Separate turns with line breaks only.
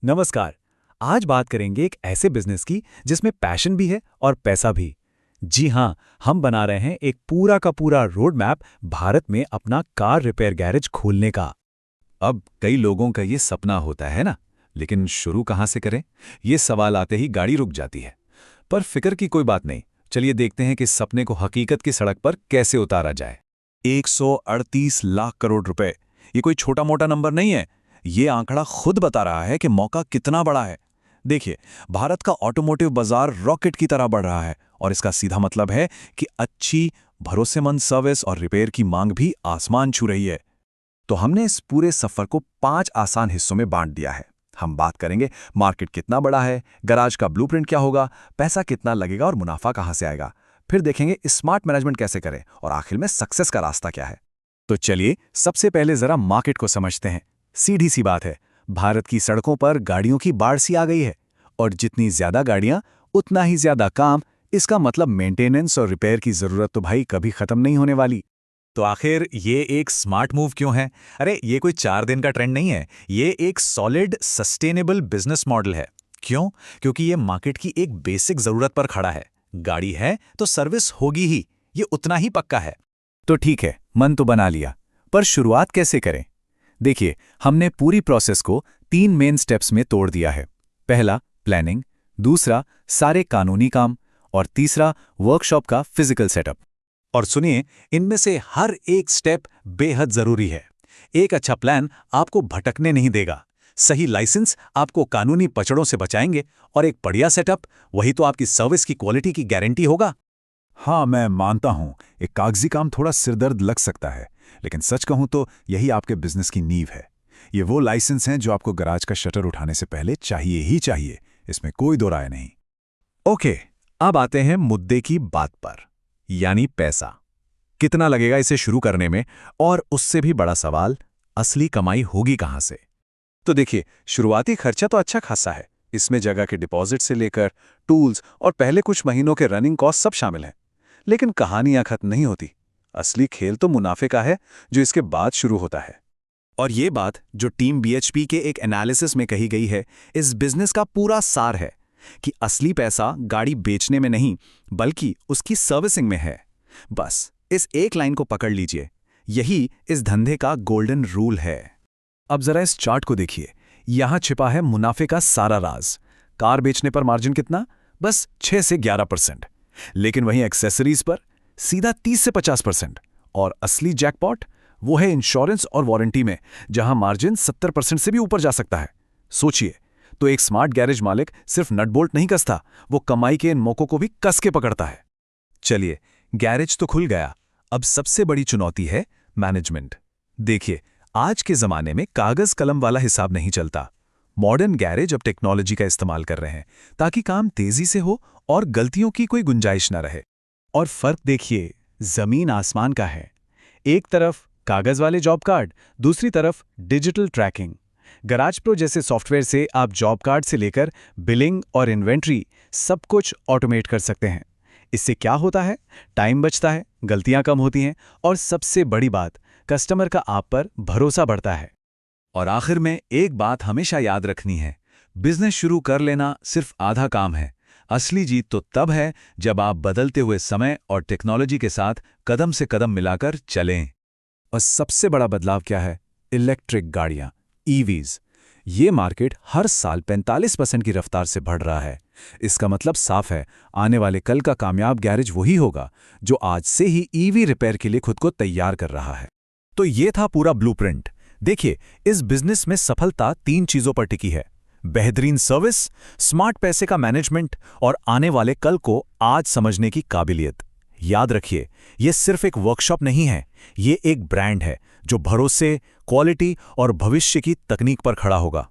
नमस्कार। आज बात करेंगे एक ऐसे बिजनेस की जिसमें पैशन भी है और पैसा भी। जी हाँ, हम बना रहे हैं एक पूरा का पूरा रोड मैप भारत में अपना कार रिपेयर गैरेज खोलने का।
अब कई लोगों का ये सपना होता है ना, लेकिन शुरू कहाँ से करें? ये सवाल आते ही गाड़ी रुक जाती है। पर फिक्र की कोई बात नहीं, चलिए देखते हैं कि इस सपने को हकीकत की सड़क पर कैसे उतारा जाए। 138 लाख करोड़ रुपए, ये कोई छोटा मोटा नंबर नहीं है। ये आंकड़ा खुद बता रहा है कि मौका कितना बड़ा है। देखिए, भारत का ऑटोमोटिव बाजार रॉकेट की तरह बढ़ रहा है और इसका सीधा मतलब है कि अच्छी, भरोसेमंद सर्विस और रिपेयर की मांग भी आसमान छू रही है। तो हमने इस पूरे सफर को 5 आसान हिस्सों में बांट दिया है। हम बात करेंगे मार्केट कितना बड़ा है, गैराज का ब्लूप्रिंट क्या होगा, पैसा कितना लगेगा और मुनाफा कहां से आएगा। फिर देखेंगे स्मार्ट मैनेजमेंट कैसे करें और आखिर में सक्सेस का रास्ता क्या है।
तो चलिए सबसे पहले जरा मार्केट को समझते हैं। सीधी सी बात है, भारत की सड़कों पर गाड़ियों की बाढ़ सी आ गई है और जितनी ज्यादा गाड़ियां उतना ही ज्यादा काम। इसका मतलब मेंटेनेंस और रिपेयर की जरूरत तो भाई कभी खत्म नहीं होने वाली।
तो आखिर ये एक स्मार्ट मूव क्यों है? अरे ये कोई 4 दिन का ट्रेंड नहीं है, ये एक सॉलिड सस्टेनेबल बिजनेस मॉडल है। क्यों? क्योंकि ये मार्केट की एक बेसिक जरूरत पर खड़ा है। गाड़ी है तो सर्विस होगी ही, ये उतना ही पक्का है।
तो ठीक है, मन तो बना लिया, पर शुरुआत कैसे करें? देखिए, हमने पूरी प्रोसेस को 3 मेन स्टेप्स में तोड़ दिया है। पहला प्लानिंग, दूसरा सारे कानूनी काम और तीसरा वर्कशॉप का फिजिकल सेटअप।
और सुनिए, इनमें से हर एक स्टेप बेहद जरूरी है। एक अच्छा प्लान आपको भटकने नहीं देगा, सही लाइसेंस आपको कानूनी पचड़ों से बचाएंगे और एक बढ़िया सेटअप, वही तो आपकी सर्विस की क्वालिटी की गारंटी होगा।
हाँ, मैं मानता हूँ एक कागजी काम थोड़ा सिरदर्द लग सकता है, लेकिन सच कहूँ तो यही आपके बिजनेस की नींव है। ये वो लाइसेंस हैं जो आपको गैराज का शटर उठाने से पहले चाहिए ही चाहिए, इसमें कोई दो राय नहीं।
ओके, अब आते हैं मुद्दे की बात पर, यानी पैसा। कितना लगेगा इसे शुरू करने में, और उससे भी बड़ा सवाल, असली कमाई होगी कहां से? तो देखिए, शुरुआती खर्चा तो अच्छा खासा है। इसमें जगह के डिपॉजिट से लेकर टूल्स और पहले कुछ महीनों के रनिंग कॉस्ट सब शामिल हैं। लेकिन कहानियां खत्म नहीं होती। असली खेल तो मुनाफे का है, जो इसके बाद शुरू होता है।
और ये बात जो टीम बीएचपी के एक एनालिसिस में कही गई है, इस बिजनेस का पूरा सार है कि असली पैसा गाड़ी बेचने में नहीं, बल्कि उसकी सर्विसिंग में है। बस इस एक लाइन को पकड़ लीजिए, यही इस धंधे का गोल्डन रूल है। अब जरा इस चार्ट को देखिए, यहां छिपा है मुनाफे का सारा राज। कार बेचने पर मार्जिन कितना? बस 6 से 11%। लेकिन वहीं एक्सेसरीज पर सीधा 30 से 50%। और असली जैकपॉट वो है इंश्योरेंस और वारंटी में, जहां मार्जिन 70% से भी ऊपर जा सकता है। सोचिए, तो एक स्मार्ट गैरेज मालिक सिर्फ नट बोल्ट नहीं कसता, वो कमाई के इन मौकों को भी कस के पकड़ता है।
चलिए, गैरेज तो खुल गया, अब सबसे बड़ी चुनौती है मैनेजमेंट। देखिए, आज के जमाने में कागज कलम वाला हिसाब नहीं चलता। मॉडर्न गैरेज अब टेक्नोलॉजी का इस्तेमाल कर रहे हैं ताकि काम तेजी से हो और गलतियों की कोई गुंजाइश न रहे।
और फर्क देखिए, जमीन आसमान का है। एक तरफ कागज वाले जॉब कार्ड, दूसरी तरफ डिजिटल ट्रैकिंग। गैराज प्रो जैसे सॉफ्टवेयर से आप जॉब कार्ड से लेकर बिलिंग और इन्वेंट्री सब कुछ ऑटोमेट कर सकते हैं। इससे क्या होता है? टाइम बचता है, गलतियां कम होती हैं और सबसे बड़ी बात, कस्टमर का आप पर भरोसा बढ़ता है।
और आखिर में एक बात हमेशा याद रखनी है, बिजनेस शुरू कर लेना सिर्फ आधा काम है। असली जीत तो तब है जब आप बदलते हुए समय और टेक्नोलॉजी के साथ कदम से कदम मिलाकर चलें।
और सबसे बड़ा बदलाव क्या है? इलेक्ट्रिक गाड़ियां, ईवीज। ये मार्केट हर साल 45% की रफ्तार से बढ़ रहा है। इसका मतलब साफ है, आने वाले कल का कामयाब गैरेज वही होगा जो आज से ही ईवी रिपेयर के लिए खुद को तैयार कर रहा है।
तो ये था पूरा ब्लूप्रिंट। देखिए, इस बिजनेस में सफलता 3 चीजों पर टिकी है: बेहतरीन सर्विस, स्मार्ट पैसे का मैनेजमेंट और आने वाले कल को आज समझने की काबिलियत। याद रखिए, ये सिर्फ एक वर्कशॉप नहीं है, ये एक ब्रांड है जो भरोसे, क्वालिटी और भविष्य की तकनीक पर खड़ा होगा।